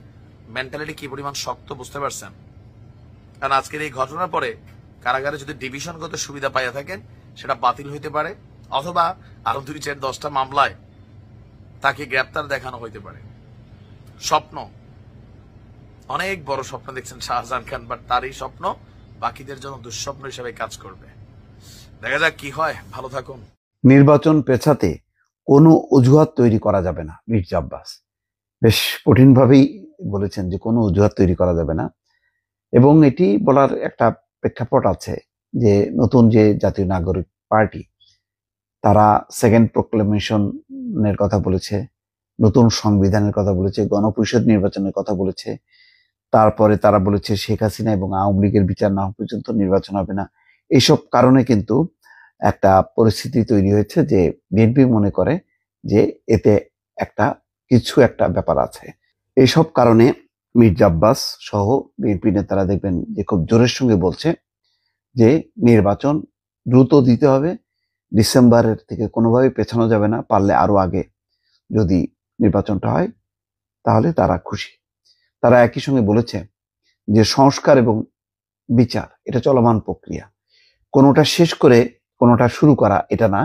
G: মেন্টালিটি কি পরিমাণ শক্ত বুঝতে পারছেন? কারণ আজকের এই ঘটনার পরে কারাগারে যদি ডিভিশনগত সুবিধা পাইয়া থাকেন সেটা বাতিল হইতে পারে, অথবা আরো 2-4-10টা মামলায় তাকে গ্রেপ্তার দেখানো হইতে পারে। স্বপ্ন, অনেক বড় স্বপ্ন দেখছেন শাহজাহান খান, বাট তার এই স্বপ্ন বাকিদের জন্য দুঃস্বপ্ন হিসেবে কাজ করবে। দেখা যাক কি হয়। ভালো থাকুন।
H: নির্বাচন পেছাতে কোনো অজুহাত তৈরি করা যাবে না, মির্জা আব্বাস বেশ কঠিনভাবেই বলেছেন যে কোনো অজুহাত তৈরি করা যাবে না। এবং এটি বলার একটা প্রেক্ষাপট আছে যে নতুন যে জাতীয় নাগরিক পার্টি, তারা সেকেন্ড প্রোক্লেমেশনের কথা বলেছে, নতুন সংবিধানের কথা বলেছে, গণপরিষদ নির্বাচনের কথা বলেছে। তারপরে তারা বলেছে শেখ হাসিনা এবং আওয়ামী লীগের বিচার না হওয়া পর্যন্ত নির্বাচন হবে না। এইসব কারণে কিন্তু একটা পরিস্থিতি তৈরি হয়েছে যে বিএনপি মনে করে যে এতে কিছু একটা ব্যাপার আছে। এইসব কারণে মির্জা আব্বাস সহ বিএনপি নেতারা দেখবেন যে খুব জোরের সঙ্গে বলছে যে নির্বাচন দ্রুত দিতে হবে, ডিসেম্বরের থেকে কোনোভাবেই পেছানো যাবে না, পারলে আরো আগে যদি নির্বাচনটা হয় তাহলে তারা খুশি। তারা একই সঙ্গে বলেছে যে সংস্কার এবং বিচার এটা চলমান প্রক্রিয়া, কোনোটা শেষ করে কোনোটা শুরু করা এটা না,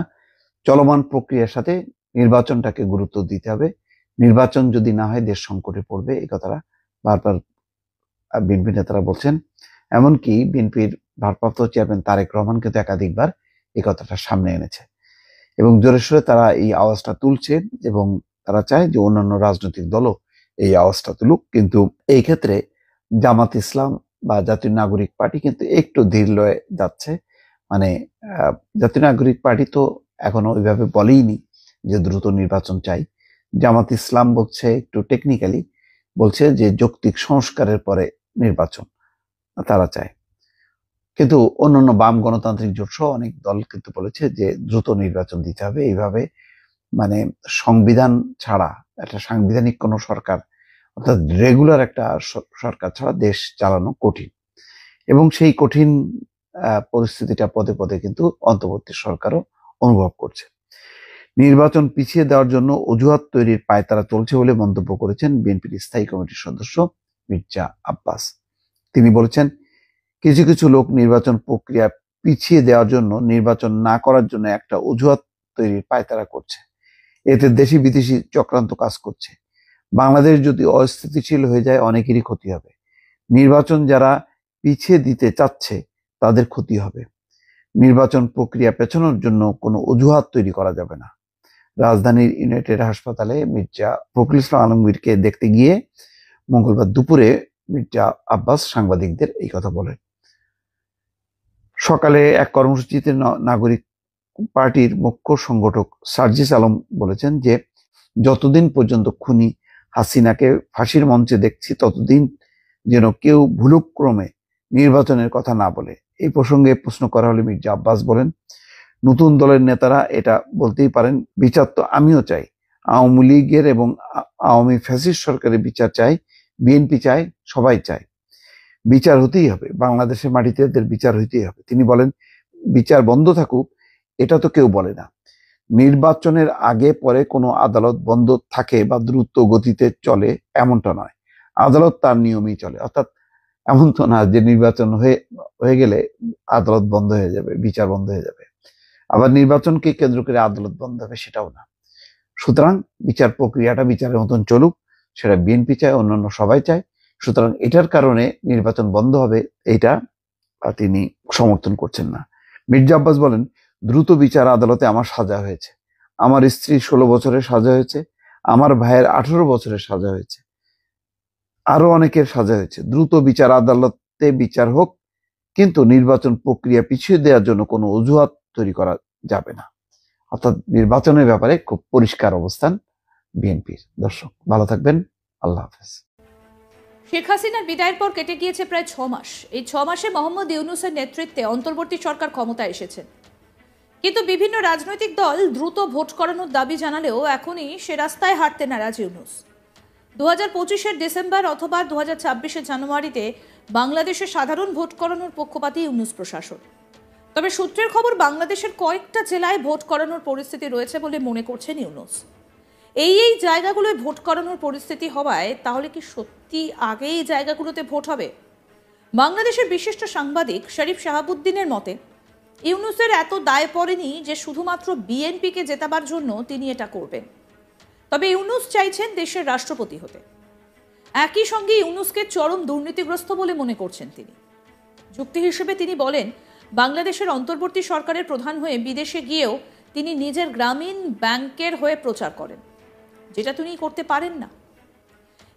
H: চলমান প্রক্রিয়ার সাথে নির্বাচনটাকে গুরুত্ব দিতে হবে। নির্বাচন যদি না হয় দেশ সংকটে পড়বে, এই কথাটা বারবার বিএনপি নেতারা বলছেন। এমনকি বিএনপির ভারপ্রাপ্ত চেয়ারম্যান তারেক রহমান কিন্তু একাধিকবার এই কথাটা সামনে এনেছে এবং জোরে সোরে তারা এই আওয়াজটা তুলছে এবং তারা চায় যে অন্যান্য রাজনৈতিক দলও এই আওয়াজটা তুলুক। কিন্তু এই ক্ষেত্রে জামাত ইসলাম বা জাতীয় নাগরিক পার্টি কিন্তু একটু ধীর লয়ে যাচ্ছে। মানে জাতীয় নাগরিক পার্টি তো এখনো ওইভাবে বলেইনি যে দ্রুত নির্বাচন চাই। জামাত ইসলাম বলছে একটু টেকনিক্যালি বলছে যে যৌক্তিক সংস্কারের পরে নির্বাচন তারা চায়। কিন্তু অন্যান্য বাম গণতান্ত্রিক জোট সহ অনেক দল কিন্তু বলেছে যে দ্রুত নির্বাচন দিতে হবে। এইভাবে মানে সংবিধান ছাড়া একটা সাংবিধানিক কোনো সরকার অর্থাৎ রেগুলার একটা সরকার ছাড়া দেশ চালানো কঠিন এবং সেই কঠিন পরিস্থিতিটা পদে পদে কিন্তু অন্তর্বর্তী সরকারও অনুভব করছে। নির্বাচন পিছিয়ে দেওয়ার জন্য অজুহাত তৈরির পায়তারা চলছে বলে মন্তব্য করেছেন বিএনপির স্থায়ী কমিটির সদস্য মির্জা আব্বাস। তিনি বলেছেন, কিছু কিছু লোক নির্বাচন প্রক্রিয়া পিছিয়ে দেওয়ার জন্য, নির্বাচন না করার জন্য একটা অজুহাত তৈরির পায়তারা করছে। এতে দেশি বিদেশি চক্রান্ত কাজ করছে। বাংলাদেশ যদি অস্থিতিশীল হয়ে যায় অনেকেরই ক্ষতি হবে। নির্বাচন যারা পিছিয়ে দিতে চাচ্ছে তাদের ক্ষতি হবে। নির্বাচন প্রক্রিয়া পেছানোর জন্য কোনো অজুহাত তৈরি করা যাবে না। রাজধানীর ইউনাইটেড হাসপাতালে মির্জা ফখরুল ইসলাম আলমগীরকে দেখতে গিয়ে মঙ্গলবার দুপুরে মির্জা আব্বাস সাংবাদিকদের এই কথা বলেন। সকালে এক কর্মসূচিতে নাগরিক পার্টির মুখ্য সংগঠক সার্জিস আলম বলেছেন যে যতদিন পর্যন্ত খুনি হাসিনাকে ফাঁসির মঞ্চে দেখছি ততদিন যেন কেউ ভুলক্রমে নির্বাচনের কথা না বলে। এই প্রসঙ্গে প্রশ্ন করা হলে মির্জা আব্বাস বলেন, নতুন দলের নেতারা এটা বলতেই পারেন, বিচার তো আমিও চাই, আওয়ামী লীগের এবং আওয়ামী ফ্যাসিস্ট সরকারের বিচার চাই, বিএনপি চায়, সবাই চায়। বিচার হতেই হবে, বাংলাদেশের মাটিতে এদের বিচার হইতেই হবে। তিনি বলেন, বিচার বন্ধ থাকুক এটা তো কেউ বলে না। নির্বাচনের আগে পরে কোনো আদালত বন্ধ থাকে বা দ্রুত গতিতে চলে এমনটা নয়। আদালত তার নিয়মেই চলে। অর্থাৎ এমন তো না যে নির্বাচন হয়ে গেলে আদালত বন্ধ হয়ে যাবে, বিচার বন্ধ হয়ে যাবে। আবার নির্বাচনকে কেন্দ্র করে আদালত বন্ধ হবে সেটাও না। সুতরাং বিচার প্রক্রিয়াটা বিচারের মতন চলুক, সেটা বিএনপি চায়, অন্যান্য সবাই চায়। সুতরাং এটার কারণে নির্বাচন বন্ধ হবে এইটা তিনি সমর্থন করছেন না। মির্জা আব্বাস বলেন, দ্রুত বিচার আদালতে আমার সাজা হয়েছে, আমার স্ত্রীর 16 বছরের সাজা হয়েছে, আমার ভাইয়ের 18 বছরের সাজা হয়েছে, আরো অনেকের সাজা হয়েছে। দ্রুত বিচার আদালতে বিচার হোক, কিন্তু নির্বাচন প্রক্রিয়া পিছিয়ে দেওয়ার জন্য কোনো অজুহাত তৈরি করা যাবে না। অর্থাৎ নির্বাচনের ব্যাপারে খুব পরিষ্কার অবস্থান বিএনপির। দর্শক ভালো থাকবেন, আল্লাহ হাফেজ।
A: শেখ হাসিনার বিদায়ের পর কেটে গিয়েছে প্রায় 6 মাস। এই 6 মাসে মোহাম্মদ ইউনূসের নেতৃত্বে অন্তর্বর্তী সরকার ক্ষমতায় এসেছেন, কিন্তু বিভিন্ন রাজনৈতিক দল দ্রুত ভোট করানোর দাবি জানালেও এখনই সে রাস্তায় হাঁটতে নারাজ ইউনূস। 2025-এর ডিসেম্বর অথবা 2026-এর জানুয়ারিতে বাংলাদেশে সাধারণ ভোট করানোর পক্ষপাতী ইউনূস প্রশাসন। তবে সূত্রের খবর, বাংলাদেশের কয়েকটা জেলায় ভোট করানোর পরিস্থিতি রয়েছে বলে মনে করছেন ইউনূস। এই জায়গাগুলোয় ভোট করানোর পরিস্থিতি হওয়ায় তাহলে কি সত্যি আগে এই জায়গাগুলোতে ভোট হবে? বাংলাদেশের বিশিষ্ট সাংবাদিক শরীফ শাহাবুদ্দিনের মতে, ইউনূসের এত দায় পড়েনি যে শুধুমাত্র বিএনপিকে জেতাবার জন্য তিনি এটা করবেন। তবে ইউনূস চাইছেন দেশের রাষ্ট্রপতি হতে। একই সঙ্গে ইউনূসকে চরম দুর্নীতিগ্রস্ত বলে মনে করছেন তিনি। যুক্তি হিসেবে তিনি বলেন, বাংলাদেশের অন্তর্বর্তী সরকারের প্রধান হয়ে বিদেশে গিয়েও তিনি নিজের গ্রামীণ ব্যাংকের হয়ে প্রচার করেন, যেটা তিনি করতে পারেন না।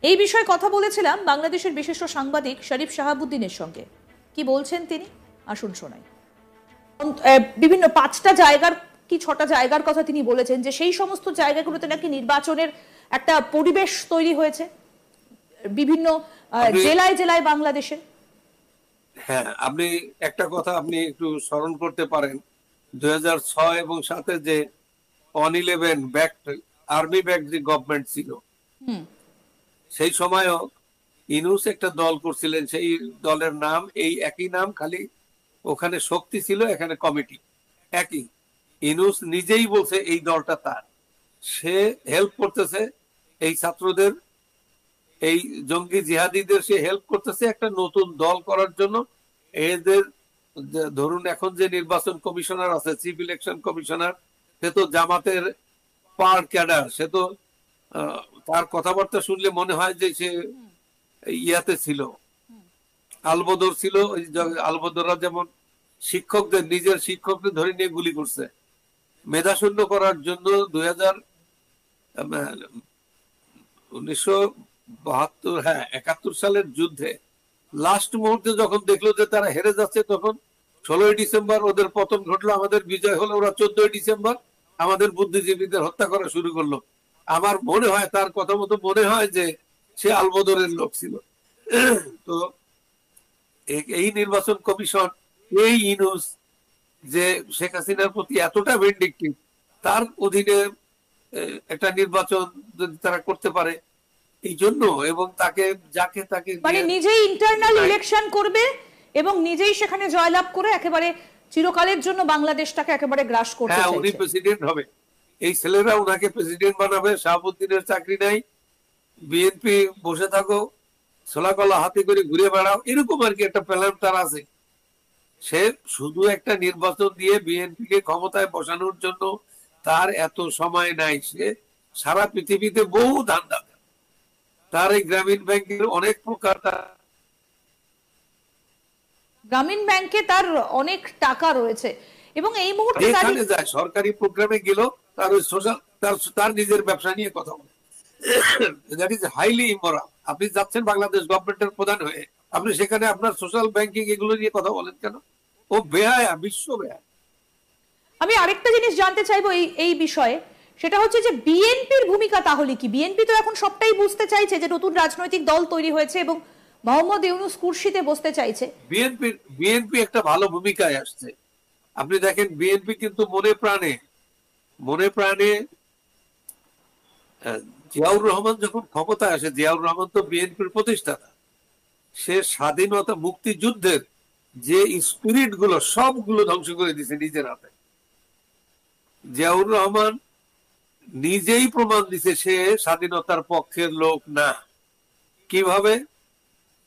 A: এই বিষয়ে কথা বলেছিলাম বাংলাদেশের বিশিষ্ট সাংবাদিক শরীফ শাহাবুদ্দিনের সঙ্গে। কি বলছেন তিনি আসুন শোনাই। বিভিন্ন 5টা জায়গার কি 6টা জায়গার কথা তিনি বলেছেন যে সেই সমস্ত জায়গাগুলোতে নাকি নির্বাচনের একটা পরিবেশ তৈরি হয়েছে বিভিন্ন জেলায় জেলায় বাংলাদেশের।
I: হ্যাঁ, আপনি একটা কথা আপনি একটু স্মরণ করতে পারেন, 2006 এবং 7-এ যে 111 ব্যাকড আর্মি ব্যাকড যে গভর্নমেন্ট ছিল, সেই সময়ও ইউনূস একটা দল করছিলেন। সেই দলের নাম একই নাম, খালি ওখানে শক্তি ছিল, এখানে কমিটি একই। ইউনূস নিজেই বলছে এই দলটা তার, সে হেল্প করতেছে এই ছাত্রদের এই জঙ্গি জিহাদিদের সে হেল্প করতেছে একটা নতুন দল করার জন্য। এদের ধরুন এখন যে নির্বাচন কমিশনার আছে, চিফ ইলেকশন কমিশনার, সে তো জামাতের পার ক্যাডার, সে তো তার কথাবার্তা শুনলে মনে হয় যে সে ইয়াতে ছিল, আলবদর ছিল। আলবদররা যেমন শিক্ষকদের, নিজের শিক্ষকদের ধরে নিয়ে গুলি করছে মেধাশূন্য করার জন্য 1971 সালের যুদ্ধে লাস্ট মুহূর্তে যখন দেখলো যে তারা হেরে যাচ্ছে, তখন 16ই ডিসেম্বর ওদের পতন ঘটলো, আমাদের বিজয় হলো। ওরা 14ই ডিসেম্বর আমাদের বুদ্ধিজীবীদের হত্যা করা শুরু করলো। আমার মনে হয়, তার কথা মতো মনে হয় যে সে আলবদরের লোক ছিল। তো এই নির্বাচন কমিশন, এই ইউনূস যে শেখ হাসিনার প্রতি এতটা ভিন্ডিকটিভ, তার অধীনে একটা নির্বাচন যদি তারা করতে পারে এই জন্য, এবং তাকে যাকে তাকে
A: মানে নিজেই ইন্টারনাল ইলেকশন করবে এবং নিজেই সেখানে জয়লাভ করে একেবারে চিরকালের জন্য বাংলাদেশটাকে একেবারে গ্রাস করতে চাইছে।
I: হ্যাঁ, উনি প্রেসিডেন্ট হবে, এই ছেলেরা উনাকে প্রেসিডেন্ট বানাবে। শাহাবুদ্দিনের চাকরি নাই, বিএনপি বসে থাকো, ছোলাকলা হাতে করে ঘুরে বেড়াও, এরকম আর কি একটা প্ল্যান তার আছে। সে শুধু একটা নির্বাচন দিয়ে বিএনপি কে ক্ষমতায় বসানোর জন্য তার এত সময় নাই। সে সারা পৃথিবীতে বহু ধান্দা, তার এই গ্রামীণ ব্যাংকের অনেক প্রকার,
A: গ্রামীণ ব্যাংকে তার অনেক টাকা রয়েছে এবং এই মুহূর্তে
I: এখানে যায় সরকারি প্রোগ্রামে গেল, তার ওই সোশ্যাল, তার নিজের ব্যবসা নিয়ে কথা বলে। That is highly immoral. আপনি যাচ্ছেন বাংলাদেশ গভর্নমেন্টের প্রধান হয়ে, আপনি সেখানে আপনার সোশ্যাল ব্যাংকিং এগুলো নিয়ে কথা বলেন কেন? ও বেহায়া, বিশ্ব বেহায়া।
A: আমি আরেকটা জিনিস জানতে চাইবো এই বিষয়ে, সেটা হচ্ছে যে বিএনপির ভূমিকা তাহলে কি? বিএনপি তো এখন সবটাই বুঝতে চাইছে যে নতুন রাজনৈতিক দল তৈরি হয়েছে এবং মোহাম্মদ ইউনূস কুরসিতে বসতে চাইছে।
I: বিএনপি একটা ভালো ভূমিকায় আসছে। আপনি দেখেন বিএনপি কিন্তু মনে প্রাণে জিয়াউর রহমান যখন ক্ষমতায় আসে, জিয়াউর রহমান তো বিএনপির প্রতিষ্ঠাতা, সে স্বাধীনতা মুক্তিযুদ্ধের যে স্পিরিট গুলো সবগুলো ধ্বংস করে দিয়েছে নিজের হাতে। জিয়াউর রহমান নিজেই প্রমাণ দিছে সে স্বাধীনতার পক্ষের লোক না। কিভাবে?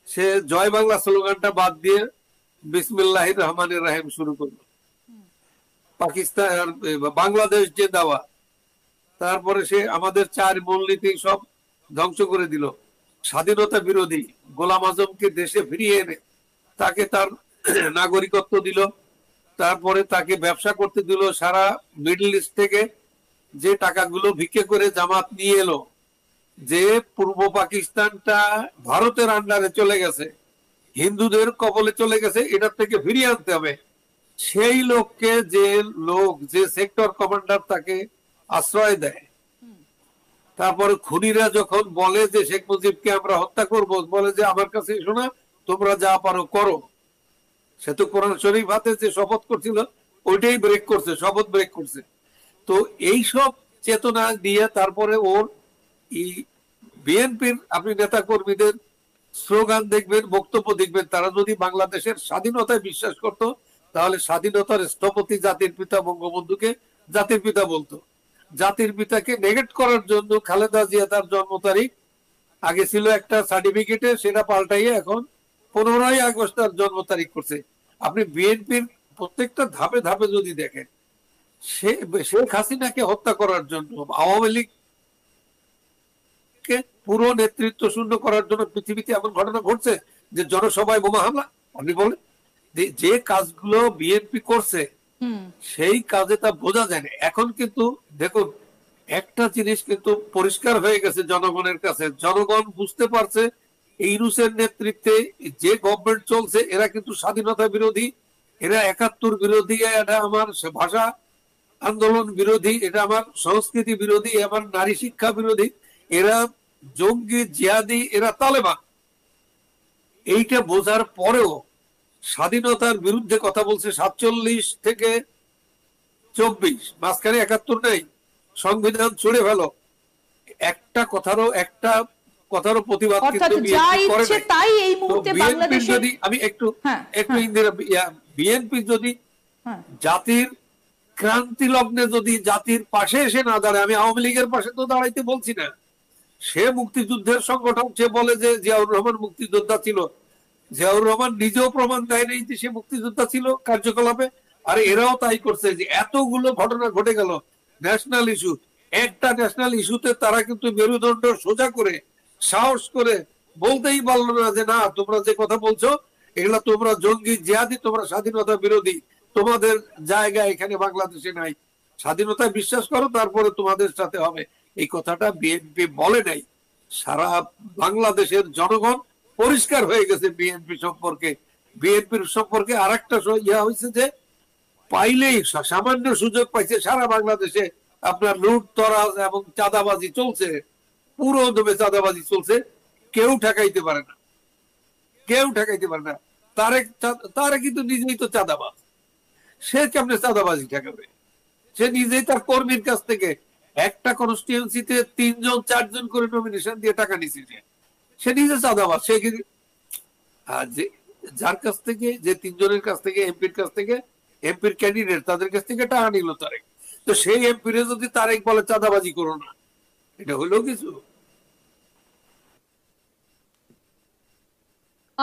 I: সে জয় বাংলা স্লোগানটা বাদ দিয়ে বিসমিল্লাহির রহমানির রহিম শুরু করলো। পাকিস্তান, বাংলাদেশ যে দাওয়া, তারপরে সে আমাদের 4 মূলনীতি সব ধ্বংস করে দিল। স্বাধীনতা বিরোধী গোলাম আজমকে দেশে ফিরিয়ে এনে তাকে তার নাগরিকত্ব দিল, তারপরে তাকে ব্যবসা করতে দিল। সারা মিডল ইস্ট থেকে যে টাকাগুলো ভিক্ষে করে জামাত নিয়ে এলো, যে পূর্ব পাকিস্তানটা ভারতের আন্ডারে চলে গেছে, হিন্দুদের কবলে চলে গেছে, এটার থেকে ফিরিয়ে আনতে হবে। সেই লোককে, যে সেক্টর কমান্ডার তাকে আশ্রয় দেয়। তারপরে খুনিরা যখন বলে যে শেখ মুজিবকে আমরা হত্যা করব, বলে যে আমার কাছে এসো না, তোমরা যা পারো করো। সে তো কোরআন শরীফ হাতে যে শপথ করছিল ওইটাই ব্রেক করছে, শপথ ব্রেক করছে। তো এইসব চেতনা দিয়ে তারপরে ওর এই বিএনপির আপনি নেতা কর্মীদের স্লোগান দেখবেন, বক্তব্য দেখবেন, তারা যদি বাংলাদেশের স্বাধীনতায় বিশ্বাস করত, তাহলে স্বাধীনতার স্থপতি জাতির পিতা বঙ্গবন্ধুকে জাতির পিতা বলতো। জাতির পিতাকে নেগেট করার জন্য খালেদা জিয়া তার জন্ম তারিখ আগে ছিল একটা সার্টিফিকেটে, সেটা পাল্টাইয়ে এখন 15ই আগস্ট তার জন্ম তারিখ করছে। আপনি বিএনপির প্রত্যেকটা ধাপে ধাপে যদি দেখেন, শেখ হাসিনাকে হত্যা করার জন্য, আওয়ামী লীগকে পুরো নেতৃত্ব শূন্য করার জন্য পৃথিবীতে এমন ঘটনা ঘটছে যে জনসভায় বোমা হামলা। আপনি বলেন যে কাজগুলো বিএনপি করছে, সেই কাজে তা বোঝা যায় না। এখন কিন্তু দেখুন, একটা জিনিস কিন্তু পরিষ্কার হয়ে গেছে জনগণের কাছে, জনগণ বুঝতে পারছে ইউনূসের নেতৃত্বে যে গভর্নমেন্ট চলছে এরা কিন্তু স্বাধীনতা বিরোধী, এরা 71 বিরোধী, এটা আমার ভাষা আন্দোলন বিরোধী, এটা আমার সংস্কৃতি বিরোধী, আমার নারী শিক্ষা বিরোধী, এরা জঙ্গি জিহাদি, এরা তালেবান। এইটা বোঝার পরেও স্বাধীনতার বিরুদ্ধে কথা বলছে। 47 থেকে 24, মাঝখানে 71 নেই, সংবিধান ছুড়ে ফেলো, একটা কথারও প্রতিবাদ কিন্তু যদি আমি একটু বিএনপি যদি জাতির ক্রান্তি লগ্নে যদি জাতির পাশে এসে না দাঁড়ায়, আমি আওয়ামী লীগের পাশে তো দাঁড়াইতে বলছি না, সে মুক্তিযুদ্ধের সংগঠন, সে বলে যে জিয়াউর রহমান মুক্তিযোদ্ধা ছিল। জিয়াউর রহমান নিজেও প্রমাণ দেয় নাই যে সে মুক্তিযোদ্ধা ছিল কার্যকলাপে। আর এরাও তাই করছে যে এতগুলো ঘটনা ঘটে গেল ন্যাশনাল ইস্যু, একটা ন্যাশনাল ইস্যুতে তারা কিন্তু মেরুদণ্ড সোজা করে সাহস করে বলতেই পারলো না যে না, তোমরা যে কথা বলছো এগুলা তোমরা জঙ্গি জিহাদি, তোমরা স্বাধীনতা বিরোধী, তোমাদের জায়গা এখানে বাংলাদেশে নাই, স্বাধীনতায় বিশ্বাস করো তারপরে তোমাদের সাথে হবে। এই কথাটা বিএনপি বলে নাই। সারা বাংলাদেশের জনগণ পরিষ্কার হয়ে গেছে বিএনপি সম্পর্কে। বিএনপির সম্পর্কে আর একটা ইয়া হয়েছে যে পাইলেই সামান্য সুযোগ পাইছে সারা বাংলাদেশে আপনার লুট তরাজ এবং চাঁদাবাজি চলছে, পুরো দমে চাঁদাবাজি চলছে, কেউ ঠেকাইতে পারে না, কেউ ঠেকাইতে পারে না। তারে কিন্তু নিজেই তো চাঁদাবাজ, সে কেমনে চাঁদাবাজি ঠেকাবে? সে নিজেই তার কর্মীর কাছ থেকে একটা কনস্টিটিউয়েন্সিতে 3 জন 4 জন করে নমিনেশন দিয়ে টাকা নিচ্ছে, সে নিজে চাঁদাবাজ। সে যার কাছ থেকে, যে 3 জনের কাছ থেকে, এমপির কাছ থেকে, এমপির ক্যান্ডিডেট তাদের কাছ থেকে টাকা নিল তারেক, তো সেই এমপিরে যদি তারেক বলে চাঁদাবাজি করো না, এটা হলো কিছু?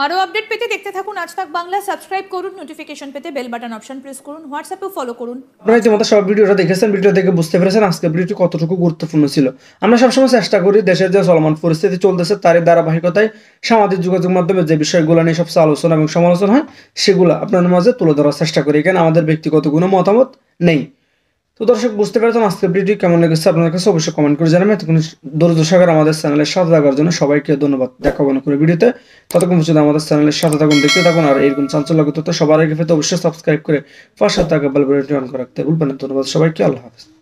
A: আরো আপডেট পেতে দেখতে থাকুন আজ তাক বাংলা। সাবস্ক্রাইব করুন, নোটিফিকেশন পেতে বেল বাটন অপশন প্রেস করুন, হোয়াটসঅ্যাপে ফলো করুন।
B: আপনারা ইতিমধ্যে সব ভিডিওটা দেখেছেন, ভিডিও দেখে বুঝতে পেরেছেন আজকে ভিডিওটি কতটুকু গুরুত্বপূর্ণ ছিল। আমরা সবসময় চেষ্টা করি দেশের যে চলমান পরিস্থিতি চলতেছে তারই ধারাবাহিকতায় সামাজিক যোগাযোগ মাধ্যমে যে বিষয়গুলো নিয়ে সবচেয়ে আলোচনা এবং সমালোচনা হয় সেগুলো আপনাদের মাঝে তুলে ধরার চেষ্টা করি। এখানে আমাদের ব্যক্তিগত কোনো মতামত নেই। তো দর্শক বুঝতে পেরেছেন আজকে ভিডিও কেমন লেগেছে আপনাদের কাছে অবশ্যই কমেন্ট করে জানাবেন। এতক্ষণ ধৈর্য সহকারে আমাদের চ্যানেলের সাথে থাকার জন্য সবাইকে ধন্যবাদ। দেখা হবে করে ভিডিওতে, ততক্ষণ পর্যন্ত আমাদের চ্যানেলের সাথে থাকুন, দেখতে থাকুন। আর এরকম চাঞ্চল্যকর তথ্য সবার আগে পেতে অবশ্যই সাবস্ক্রাইব করে পাশে থাকা বেল বাটনটি অন করে রাখতে ভুলবেন না। ধন্যবাদ সবাইকে, আল্লাহ হাফেজ।